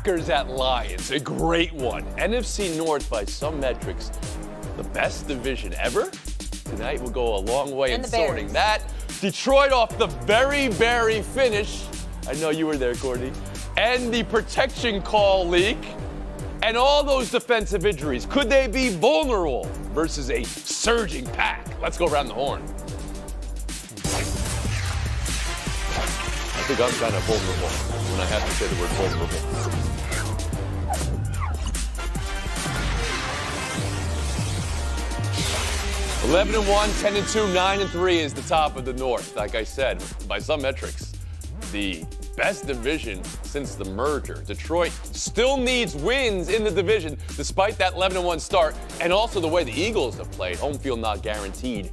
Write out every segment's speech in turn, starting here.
Packers at Lions, a great one. NFC North, by some metrics, the best division ever. Tonight will go a long way in sorting that. Detroit off the very finish. I know you were there, Courtney. And the protection call leak. And all those defensive injuries. Could they be vulnerable versus a surging pack? Let's go around the horn. I think I'm kind of vulnerable when I have to say the word vulnerable. 11-1, 10-2, 9-3 is the top of the North. Like I said, by some metrics, the best division since the merger. Detroit still needs wins in the division despite that 11-1 start, and also the way the Eagles have played. Home field not guaranteed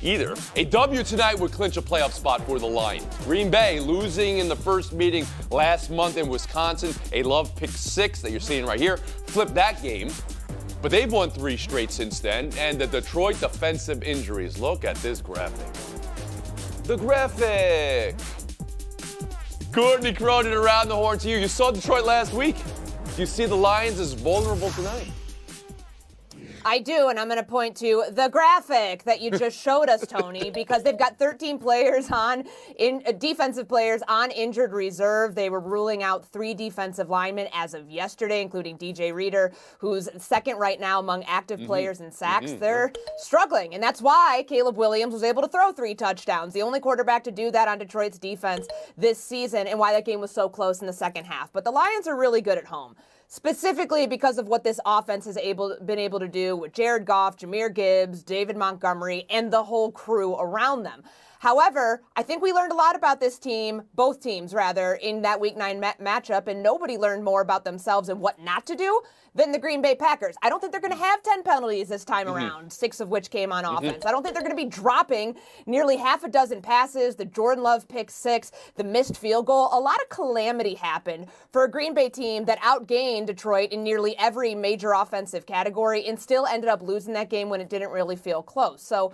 either. A W tonight would clinch a playoff spot for the Lions. Green Bay losing in the first meeting last month in Wisconsin. A Love pick 6 that you're seeing right here flipped that game. But they've won 3 straight since then, and the Detroit defensive injuries. Look at this graphic. The graphic. Courtney Cronin around the horn to you. You saw Detroit last week. Do you see the Lions as vulnerable tonight? I do, and I'm going to point to the graphic that you just showed us, Tony, because they've got 13 players defensive players on injured reserve. They were ruling out 3 defensive linemen as of yesterday, including DJ Reader, who's second right now among active players in sacks. They're struggling, and that's why Caleb Williams was able to throw 3 touchdowns, the only quarterback to do that on Detroit's defense this season, and why that game was so close in the second half. But the Lions are really good at home, specifically because of what this offense has been able to do with Jared Goff, Jahmyr Gibbs, David Montgomery, and the whole crew around them. However, I think we learned a lot about this team, both teams rather, in that Week 9 matchup, and nobody learned more about themselves and what not to do than the Green Bay Packers. I don't think they're going to have 10 penalties this time around, 6 of which came on offense. I don't think they're going to be dropping nearly half a dozen passes, the Jordan Love pick 6, the missed field goal. A lot of calamity happened for a Green Bay team that outgained Detroit in nearly every major offensive category and still ended up losing that game when it didn't really feel close. So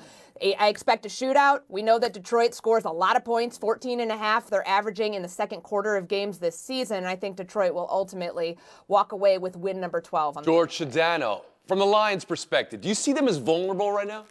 I expect a shootout. We know that Detroit scores a lot of points, 14.5 they're averaging in the second quarter of games this season. And I think Detroit will ultimately walk away with win number 12. George Sedano, from the Lions' perspective, do you see them as vulnerable right now?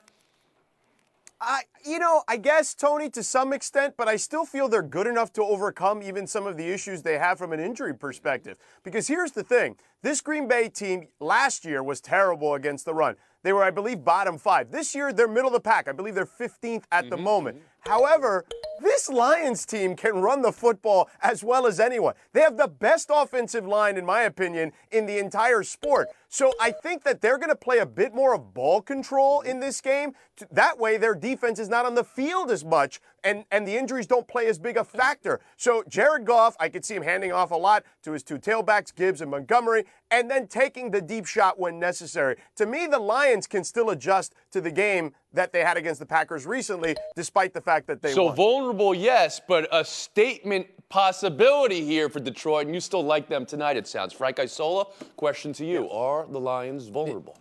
I guess, Tony, to some extent, but I still feel they're good enough to overcome even some of the issues they have from an injury perspective. Because here's the thing. This Green Bay team last year was terrible against the run. They were, I believe, bottom 5. This year, they're middle of the pack. I believe they're 15th at the moment. However, this Lions team can run the football as well as anyone. They have the best offensive line, in my opinion, in the entire sport. So I think that they're going to play a bit more of ball control in this game. That way, their defense is not on the field as much, and the injuries don't play as big a factor. So Jared Goff, I could see him handing off a lot to his 2 tailbacks, Gibbs and Montgomery, and then taking the deep shot when necessary. To me, the Lions can still adjust to the game that they had against the Packers recently, despite the fact that they won. So vulnerable, yes, but a statement possibility here for Detroit, and you still like them tonight, it sounds. Frank Isola, question to you. Yes. Are the Lions vulnerable?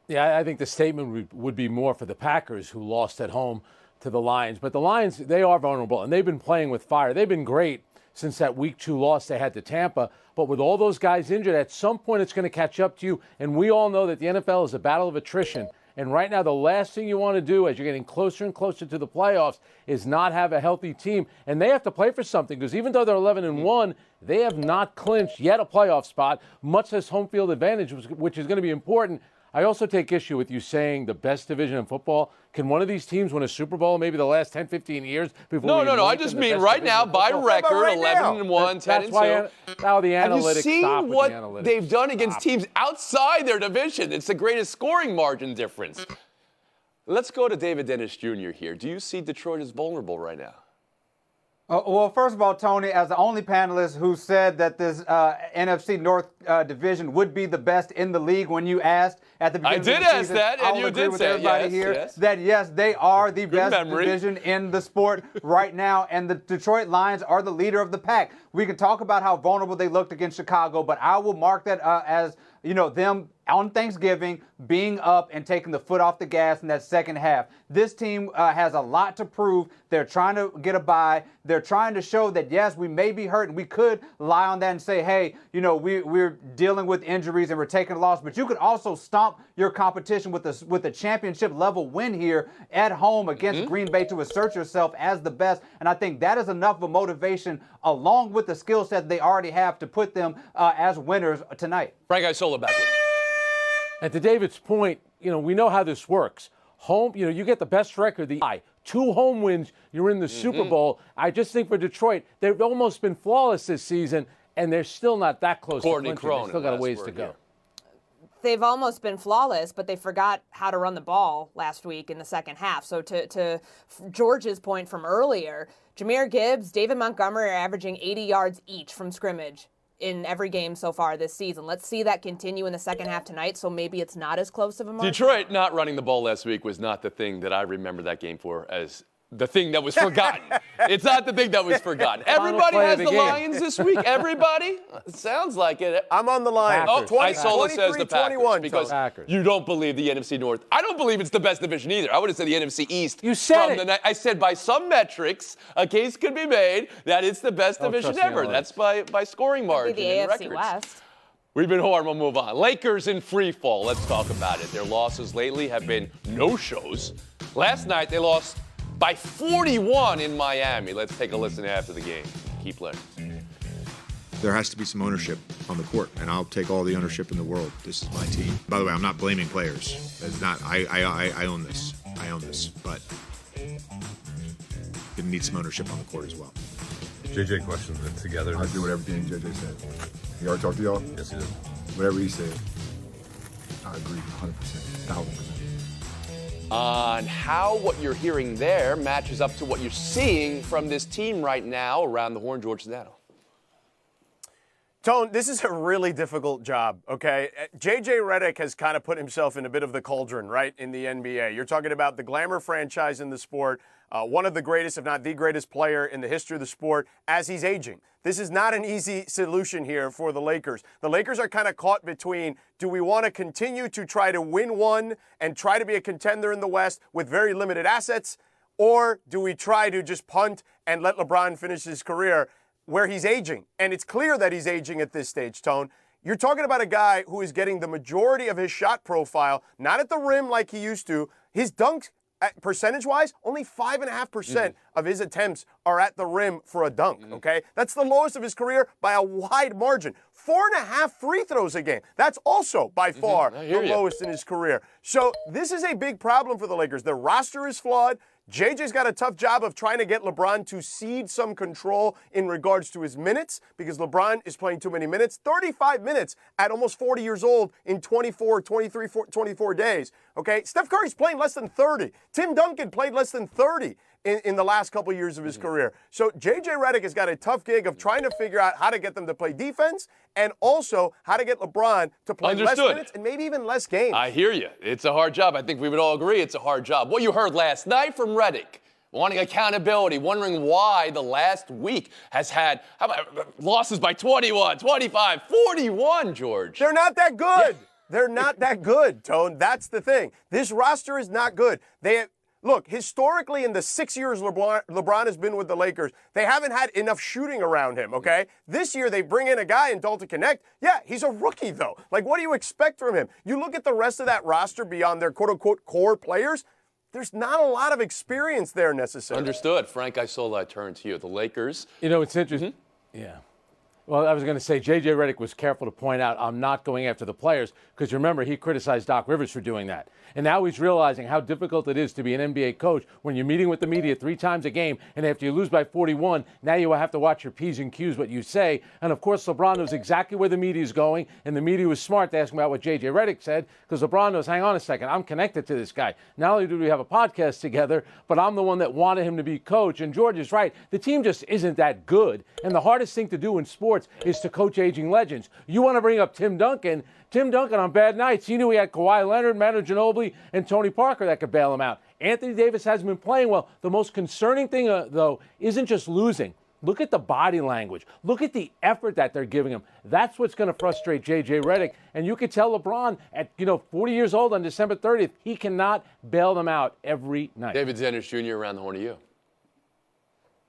Yeah, I think the statement would be more for the Packers, who lost at home to the Lions. But the Lions, they are vulnerable, and they've been playing with fire. They've been great since that Week 2 loss they had to Tampa. But with all those guys injured, at some point it's going to catch up to you. And we all know that the NFL is a battle of attrition. And right now, the last thing you want to do as you're getting closer and closer to the playoffs is not have a healthy team. And they have to play for something, because even though they're 11-1, they have not clinched yet a playoff spot, much less home field advantage, which is going to be important. I also take issue with you saying the best division in football. Can one of these teams win a Super Bowl maybe the last 10, 15 years? No. I just mean right now, by record, 11-1, 10-2. That's why now the analytics. Have you seen what they've done against teams outside their division? It's the greatest scoring margin difference. Let's go to David Dennis Jr. here. Do you see Detroit as vulnerable right now? Well, first of all, Tony, as the only panelist who said that this NFC North division would be the best in the league when you asked, at the beginning I did of the ask season. that, and I'll you agree did with say it, everybody yes, here yes. that yes, they are the best memory. division in the sport right now, and the Detroit Lions are the leader of the pack. We can talk about how vulnerable they looked against Chicago, but I will mark that as them on Thanksgiving being up and taking the foot off the gas in that second half. This team has a lot to prove. They're trying to get a bye. They're trying to show that, yes, we may be hurt, and we could lie on that and say, hey, we're dealing with injuries and we're taking a loss. But you could also stomp your competition with a championship-level win here at home against Green Bay to assert yourself as the best. And I think that is enough of a motivation, along with the skill set they already have, to put them as winners tonight. Frank Isola back in. And to David's point, we know how this works. Home, you get the best record, the 2 home wins, you're in the Super Bowl. I just think for Detroit, they've almost been flawless this season, and they're still not that close Courtney to clinching. They still got a Cronin, ways last to word go. here. They've almost been flawless, but they forgot how to run the ball last week in the second half. So to George's point from earlier, Jahmyr Gibbs, David Montgomery are averaging 80 yards each from scrimmage in every game so far this season. Let's see that continue in the second half tonight, so maybe it's not as close of a margin. Detroit not running the ball last week was not the thing that I remember that game for as the thing that was forgotten. It's not the thing that was forgotten. Everybody play has of the the game. Lions this week. Everybody? It sounds like it. I'm on the Lions. Oh, Packers. Isola says the Packers 23-21, because Packers. you don't believe the NFC North. I don't believe it's the best division either. I would have said the NFC East. You said from it. the night. I said by some metrics, a case could be made that it's the best division trust the ever. analytics. That's by scoring margin Maybe the and AFC records. West. We've been hard. We'll move on. Lakers in free fall. Let's talk about it. Their losses lately have been no-shows. Last night, they lost by 41 in Miami. Let's take a listen after the game. Keep learning. There has to be some ownership on the court, and I'll take all the ownership in the world. This is my team. By the way, I'm not blaming players. It's not. I own this. I own this. But it needs some ownership on the court as well. JJ questions it together. I agree with everything JJ said. He already talked to y'all? Yes, he did. Whatever he said, I agree 100%, 1,000%. On how what you're hearing there matches up to what you're seeing from this team right now around the horn. George Sedano. Tone, this is a really difficult job, okay? J.J. Redick has kind of put himself in a bit of the cauldron, right, in the NBA. You're talking about the glamour franchise in the sport, one of the greatest, if not the greatest player in the history of the sport as he's aging. This is not an easy solution here for the Lakers. The Lakers are kind of caught between, do we want to continue to try to win one and try to be a contender in the West with very limited assets, or do we try to just punt and let LeBron finish his career where he's aging? And it's clear that he's aging at this stage, Tone. You're talking about a guy who is getting the majority of his shot profile, not at the rim like he used to. His dunk, percentage-wise, only 5.5% of his attempts are at the rim for a dunk, okay? That's the lowest of his career by a wide margin. 4.5 free throws a game. That's also by far the lowest in his career. So this is a big problem for the Lakers. Their roster is flawed. JJ's got a tough job of trying to get LeBron to cede some control in regards to his minutes because LeBron is playing too many minutes. 35 minutes at almost 40 years old in 24 days, okay? Steph Curry's playing less than 30. Tim Duncan played less than 30 in the last couple years of his career. So J.J. Redick has got a tough gig of trying to figure out how to get them to play defense and also how to get LeBron to play less minutes and maybe even less games. I hear you. It's a hard job. I think we would all agree it's a hard job. What you heard last night from Redick, wanting accountability, wondering why the last week has had losses by 21, 25, 41, George. They're not that good. They're not that good, Tone. That's the thing. This roster is not good. Look, historically, in the 6 years LeBron has been with the Lakers, they haven't had enough shooting around him, okay? This year, they bring in a guy in Dalton Knecht. Yeah, he's a rookie, though. Like, what do you expect from him? You look at the rest of that roster beyond their quote-unquote core players, there's not a lot of experience there necessarily. Understood. Frank Isola, I turn to you. The Lakers. You know, it's interesting. Yeah. Well, I was going to say, J.J. Redick was careful to point out I'm not going after the players because, remember, he criticized Doc Rivers for doing that. And now he's realizing how difficult it is to be an NBA coach when you're meeting with the media 3 times a game, and after you lose by 41, now you have to watch your P's and Q's, what you say. And, of course, LeBron knows exactly where the media is going, and the media was smart to ask him about what J.J. Redick said because LeBron knows, hang on a second, I'm connected to this guy. Not only do we have a podcast together, but I'm the one that wanted him to be coach. And George is right. The team just isn't that good. And the hardest thing to do in sports sports is to coach aging legends. You want to bring up Tim Duncan. Tim Duncan on bad nights, he knew he had Kawhi Leonard, Manu Ginobili, and Tony Parker that could bail him out. Anthony Davis hasn't been playing well. The most concerning thing, though, isn't just losing. Look at the body language. Look at the effort that they're giving him. That's what's going to frustrate J.J. Redick. And you could tell LeBron at 40 years old on December 30th, he cannot bail them out every night. David Dennis Jr. around the horn to you.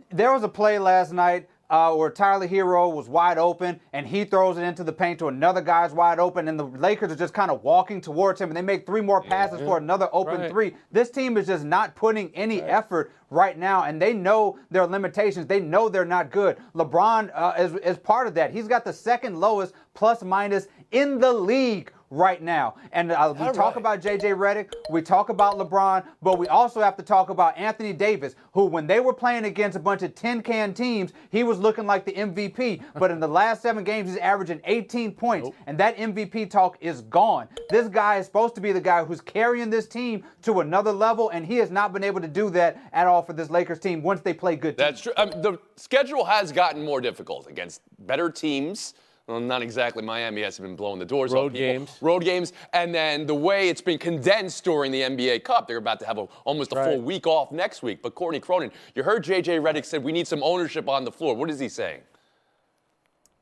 There was a play last night where Tyler Hero was wide open, and he throws it into the paint to another guy's wide open, and the Lakers are just kind of walking towards him, and they make 3 more passes for another open 3. This team is just not putting any effort right now, and they know their limitations. They know they're not good. LeBron is part of that. He's got the second lowest plus-minus in the league right now. And we talk about J.J. Redick, we talk about LeBron, but we also have to talk about Anthony Davis, who when they were playing against a bunch of tin-can teams, he was looking like the MVP. But in the last 7 games, he's averaging 18 points, and that MVP talk is gone. This guy is supposed to be the guy who's carrying this team to another level, and he has not been able to do that at all for this Lakers team once they play good teams. That's true. The schedule has gotten more difficult against better teams. Well, not exactly. Miami hasn't been blowing the doors off people. Road games. And then the way it's been condensed during the NBA Cup, they're about to have almost a full week off next week. But Courtney Cronin, you heard J.J. Redick said we need some ownership on the floor. What is he saying?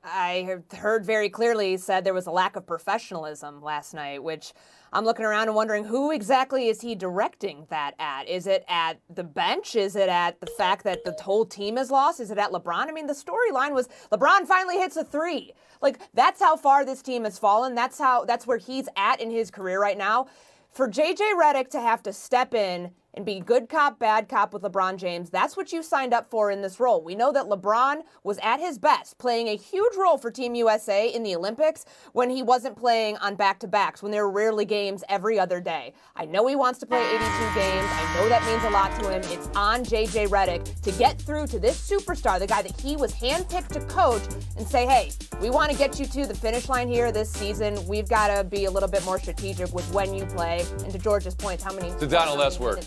I heard very clearly he said there was a lack of professionalism last night, which I'm looking around and wondering who exactly is he directing that at? Is it at the bench? Is it at the fact that the whole team is lost? Is it at LeBron? I mean, the storyline was LeBron finally hits a 3. Like, that's how far this team has fallen. That's where he's at in his career right now. For J.J. Redick to have to step in and be good cop, bad cop with LeBron James, that's what you signed up for in this role. We know that LeBron was at his best, playing a huge role for Team USA in the Olympics when he wasn't playing on back-to-backs, when there were rarely games every other day. I know he wants to play 82 games. I know that means a lot to him. It's on J.J. Redick to get through to this superstar, the guy that he was handpicked to coach, and say, hey, we want to get you to the finish line here this season. We've got to be a little bit more strategic with when you play. And to George's point, how many minutes you're playing.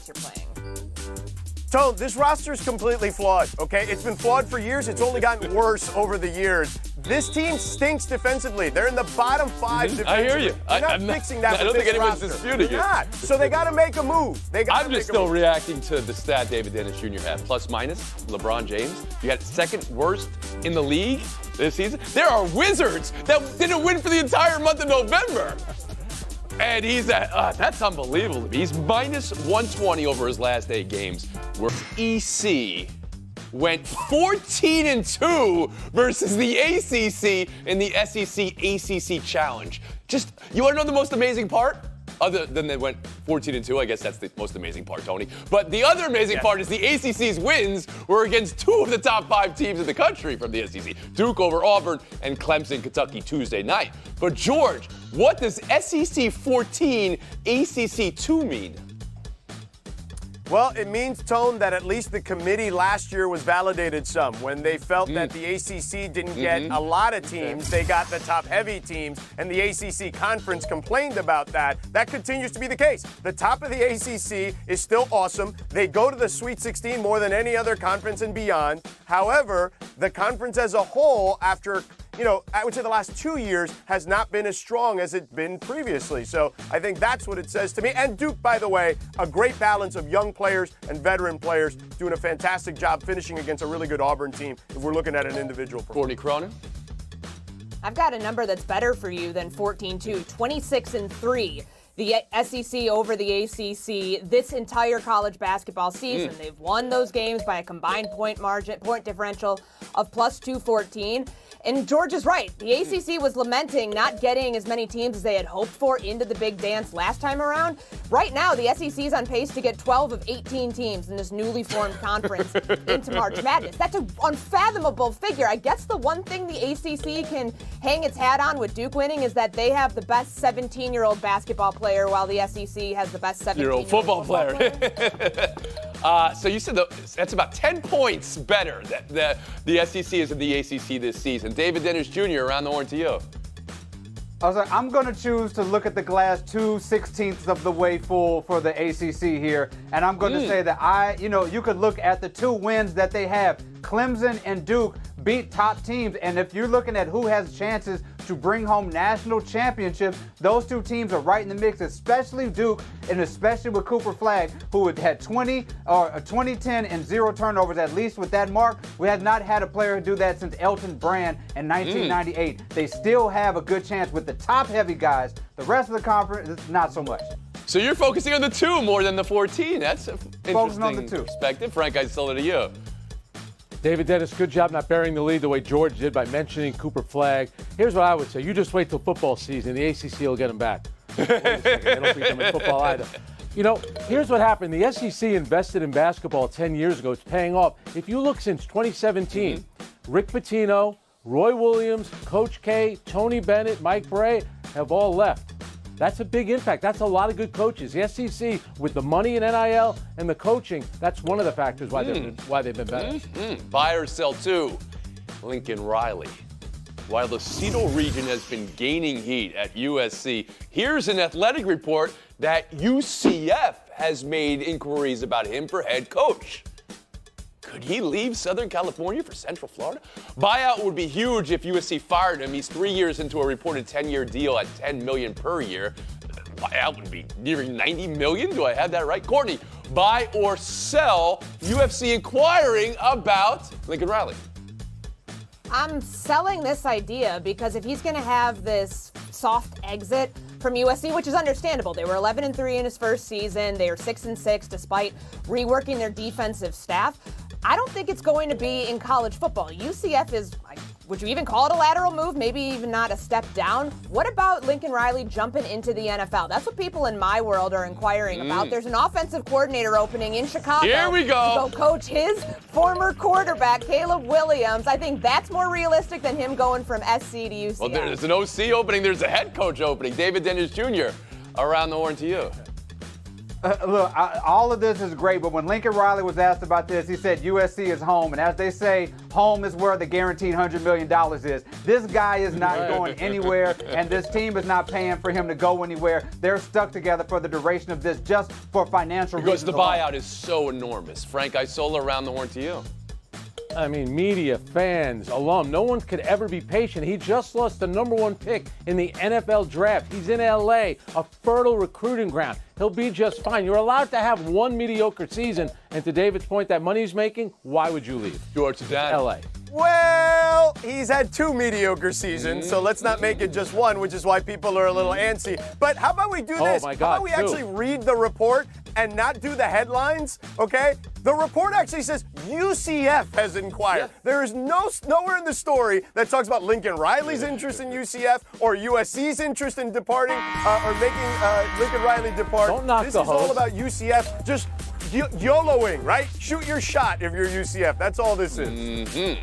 Tone, this roster is completely flawed, okay? It's been flawed for years. It's only gotten worse over the years. This team stinks defensively. They're in the bottom 5 defensively. I hear you. They're not fixing that. I don't think anyone's disputing it. Not. So they got to make a move. I'm just still reacting to the stat David Dennis Jr. had. Plus minus, LeBron James. You had second worst in the league this season. There are Wizards that didn't win for the entire month of November. And he's at, that's unbelievable to me. He's minus 120 over his last 8 games. Where EC went 14-2 versus the ACC in the SEC ACC Challenge. Just, you want to know the most amazing part? Other than they went 14-2, I guess that's the most amazing part, Tony. But the other amazing part is the ACC's wins were against 2 of the top 5 teams in the country from the SEC. Duke over Auburn and Clemson, Kentucky Tuesday night. But George, what does SEC 14, ACC 2 mean? Well, it means, Tone, that at least the committee last year was validated some. When they felt that the ACC didn't get a lot of teams, they got the top-heavy teams, and the ACC conference complained about that. That continues to be the case. The top of the ACC is still awesome. They go to the Sweet 16 more than any other conference and beyond. However, the conference as a whole, after I would say the last 2 years has not been as strong as it's been previously. So I think that's what it says to me. And Duke, by the way, a great balance of young players and veteran players doing a fantastic job finishing against a really good Auburn team if we're looking at an individual performance. Courtney Cronin? I've got a number that's better for you than 14-2, 26-3. The SEC over the ACC this entire college basketball season. They've won those games by a combined point differential of plus 214. And George is right. The ACC was lamenting not getting as many teams as they had hoped for into the big dance last time around. Right now, the SEC is on pace to get 12 of 18 teams in this newly formed conference into March Madness. That's an unfathomable figure. I guess the one thing the ACC can hang its hat on with Duke winning is that they have the best 17-year-old basketball player while the SEC has the best 17-year-old football player. So you said that's about 10 points better that the SEC is in the ACC this season. David Dennis Jr., around the horn to you. I was like, I'm going to choose to look at the glass 2/16 of the way full for the ACC here. And I'm going to say that you could look at the 2 wins that they have. Clemson and Duke beat top teams. And if you're looking at who has chances to bring home national championships, those two teams are right in the mix, especially Duke and especially with Cooper Flagg, who had 2010 and 0 turnovers, at least with that mark. We have not had a player do that since Elton Brand in 1998. They still have a good chance with the top-heavy guys. The rest of the conference, not so much. So you're focusing on the 2 more than the 14. That's an Focusing on interesting the 2. perspective. Frank, I still it to you. David Dennis, good job not burying the lead the way George did by mentioning Cooper Flagg. Here's what I would say. You just wait till football season. The ACC will get them back. They don't beat them in football either. You know, here's what happened. The SEC invested in basketball 10 years ago. It's paying off. If you look since 2017, Rick Pitino, Roy Williams, Coach K, Tony Bennett, Mike Bray have all left. That's a big impact. That's a lot of good coaches. The SEC, with the money in NIL and the coaching, that's one of the factors why they've been better. Buy or sell 2, Lincoln Riley. While the CETO region has been gaining heat at USC, here's an athletic report that UCF has made inquiries about him for head coach. Could he leave Southern California for Central Florida? Buyout would be huge if USC fired him. He's 3 years into a reported 10-year deal at $10 million per year. Buyout would be nearing $90 million. Do I have that right? Courtney, buy or sell? UFC inquiring about Lincoln Riley. I'm selling this idea because if he's going to have this soft exit from USC, which is understandable. They were 11-3 in his first season. They are 6-6 despite reworking their defensive staff. I don't think it's going to be in college football. UCF is, would you even call it a lateral move? Maybe even not a step down. What about Lincoln Riley jumping into the NFL? That's what people in my world are inquiring about. There's an offensive coordinator opening in Chicago. Here we go. To go coach his former quarterback, Caleb Williams. I think that's more realistic than him going from SC to UCF. Well, there's an OC opening. There's a head coach opening. David Dennis Jr. Around the horn to you. Look, all of this is great, but when Lincoln Riley was asked about this, he said USC is home. And as they say, home is where the guaranteed $100 million is. This guy is not going anywhere, and this team is not paying for him to go anywhere. They're stuck together for the duration of this just for financial reasons. Because the buyout is so enormous. Frank Isola, around the horn to you. I mean, media, fans, alum, no one could ever be patient. He just lost the #1 pick in the NFL draft. He's in LA, a fertile recruiting ground. He'll be just fine. You're allowed to have one mediocre season, and to David's point, that money he's making, why would you leave? George Sedano. LA. Well, he's had 2 mediocre seasons, so let's not make it just one, which is why people are a little antsy. But how about we do this? My How God, about we 2. actually read the report and not do the headlines, okay? The report actually says UCF has inquired. Yeah. There is nowhere in the story that talks about Lincoln Riley's interest in UCF or USC's interest in departing or making Lincoln Riley depart. Don't knock this the is all host. about UCF just YOLOing, right? Shoot your shot if you're UCF. That's all this is.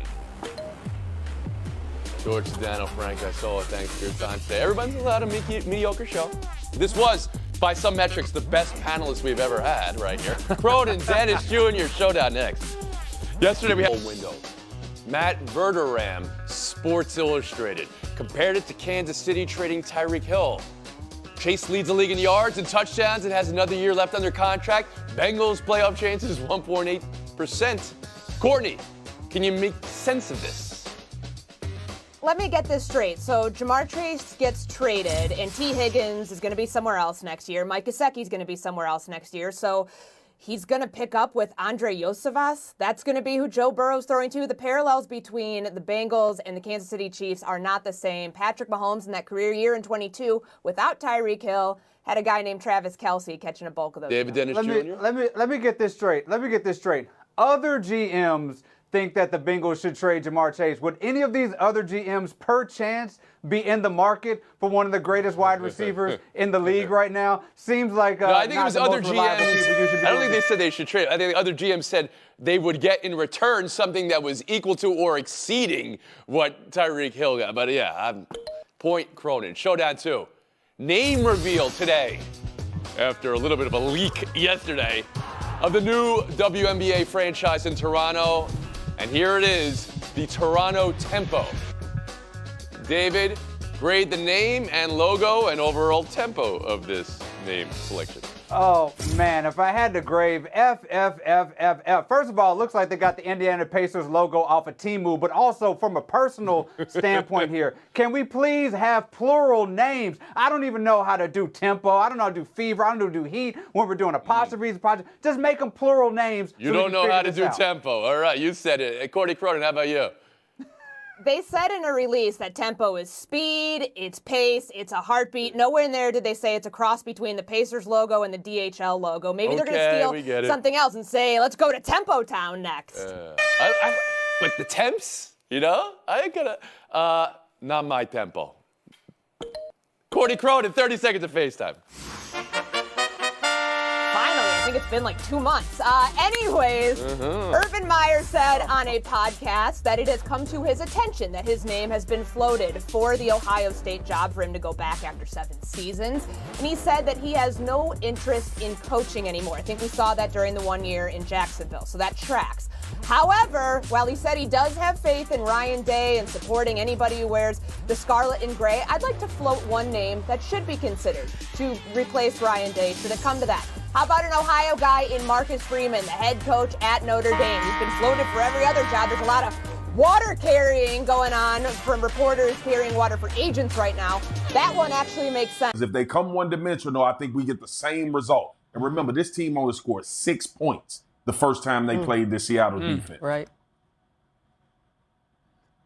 George Sedano, Frank Isola, thanks for your time today. Everyone's allowed a mediocre show. This was, by some metrics, the best panelists we've ever had right here. Cronin, Dennis Jr., showdown next. Yesterday we had a window. Matt Verderame, Sports Illustrated, compared it to Kansas City trading Tyreek Hill. Chase leads the league in yards and touchdowns and has another year left under contract. Bengals playoff chances 1.8%. Courtney, can you make sense of this? Let me get this straight. So Jamar Chase gets traded, and T. Higgins is going to be somewhere else next year. Mike Gesicki is going to be somewhere else next year. So he's going to pick up with Andre Iosivas. That's going to be who Joe Burrow's throwing to. The parallels between the Bengals and the Kansas City Chiefs are not the same. Patrick Mahomes in that career year in 22, without Tyreek Hill, had a guy named Travis Kelce catching a bulk of those. David Dennis Jr.? Let me get this straight. Other GMs think that the Bengals should trade Jamar Chase. Would any of these other GMs, per chance, be in the market for one of the greatest wide receivers in the league right now? Seems like no, I think it was other GMs. I don't think they said they should trade. I think the other GMs said they would get in return something that was equal to or exceeding what Tyreek Hill got. But yeah, point Cronin. Showdown 2. Name reveal today, after a little bit of a leak yesterday, of the new WNBA franchise in Toronto. And here it is, the Toronto Tempo. David, grade the name and logo and overall tempo of this name selection. Oh, man, if I had to grade F. First of all, it looks like they got the Indiana Pacers logo off of Temu, but also from a personal standpoint here, can we please have plural names? I don't even know how to do tempo. I don't know how to do fever. I don't know how to do heat when we're doing apostrophes. Just make them plural names. You don't know how to do tempo. All right, you said it. Hey, Courtney Cronin, how about you? They said in a release that tempo is speed, it's pace, it's a heartbeat. Nowhere in there did they say it's a cross between the Pacers logo and the DHL logo. Maybe they're going to steal something else and say, let's go to Tempo Town next. But the temps, you know? I ain't gonna, not my tempo. Courtney Cronin, 30 seconds of FaceTime. Finally, I think it's been like 2 months. Anyways, Urban Meyer said on a podcast that it has come to his attention that his name has been floated for the Ohio State job for him to go back after 7 seasons. And he said that he has no interest in coaching anymore. I think we saw that during the 1 year in Jacksonville, so that tracks. However, while he said he does have faith in Ryan Day and supporting anybody who wears the scarlet and gray, I'd like to float one name that should be considered to replace Ryan Day should it come to that. How about an Ohio guy in Marcus Freeman, the head coach at Notre Dame? He's been floated for every other job. There's a lot of water carrying going on from reporters carrying water for agents right now. That one actually makes sense. If they come one-dimensional, I think we get the same result. And remember, this team only scored 6 points the first time they played the Seattle defense. Right.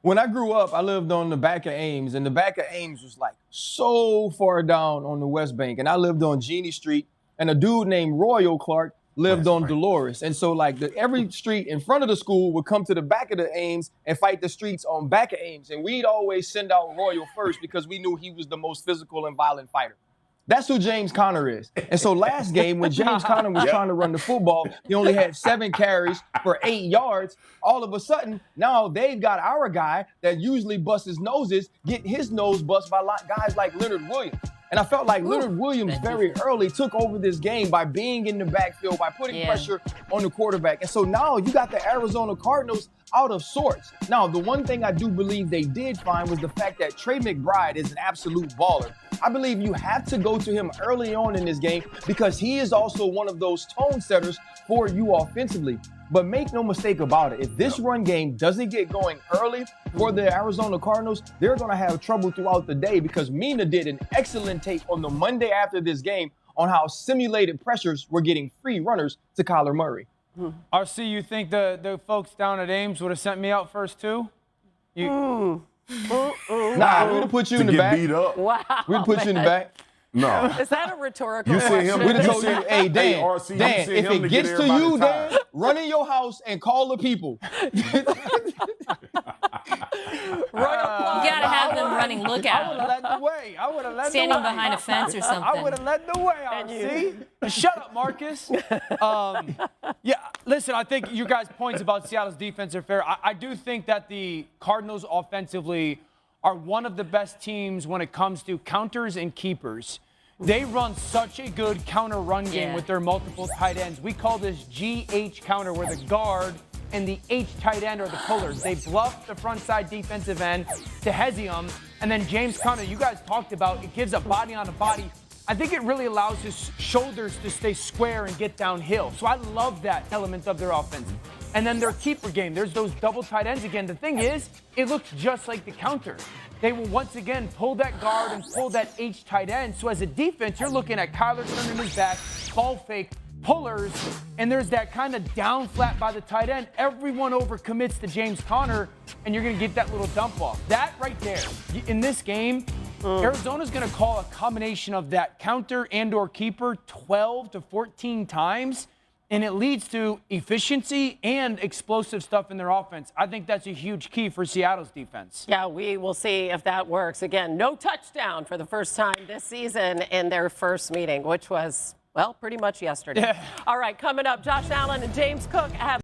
When I grew up, I lived on the back of Ames, and the back of Ames was like so far down on the West Bank. And I lived on Genie Street, and a dude named Royal Clark lived on Dolores. And so like every street in front of the school would come to the back of the Ames and fight the streets on back of Ames. And we'd always send out Royal first because we knew he was the most physical and violent fighter. That's who James Conner is. And so last game, when James Conner was trying to run the football, he only had 7 carries for 8 yards. All of a sudden, now they've got our guy that usually busts his noses, get his nose bust by guys like Leonard Williams. And I felt like Leonard Williams very early took over this game by being in the backfield, by putting pressure on the quarterback. And so now you got the Arizona Cardinals out of sorts. Now, the one thing I do believe they did find was the fact that Trey McBride is an absolute baller. I believe you have to go to him early on in this game because he is also one of those tone setters for you offensively. But make no mistake about it, if this run game doesn't get going early for the Arizona Cardinals, they're going to have trouble throughout the day because Mina did an excellent take on the Monday after this game on how simulated pressures were getting free runners to Kyler Murray. RC, you think the folks down at Ames would have sent me out first too? Nah, we'd have put you in the back. Beat up. Wow. We'd put you in the back. No. Is that a rhetorical question? You see him. We'd have told you, hey, Dan, RC, Dan, if it gets to you, Dan, run in your house and call the people. You gotta have them running lookout. I would have led the way. I would have led Standing the way. behind a fence or something. I would have led the way, RC. Shut up, Marcus. Yeah, listen, I think you guys' points about Seattle's defense are fair. I do think that the Cardinals offensively are one of the best teams when it comes to counters and keepers. They run such a good counter run game with their multiple tight ends. We call this GH counter, where the guard and the H tight end are the pullers. They bluff the front side defensive end to Hezium, and then James Conner, you guys talked about, it gives a body on a body. I think it really allows his shoulders to stay square and get downhill. So I love that element of their offense. And then their keeper game, there's those double tight ends again. The thing is, it looks just like the counter. They will once again pull that guard and pull that H tight end. So as a defense, you're looking at Kyler turning his back, ball fake, pullers, and there's that kind of down flat by the tight end. Everyone overcommits to James Conner, and you're going to get that little dump off. That right there, in this game, Arizona's going to call a combination of that counter and or keeper 12 to 14 times, and it leads to efficiency and explosive stuff in their offense. I think that's a huge key for Seattle's defense. Yeah, we will see if that works. Again, no touchdown for the first time this season in their first meeting, which was, well, pretty much yesterday. All right, coming up, Josh Allen and James Cook have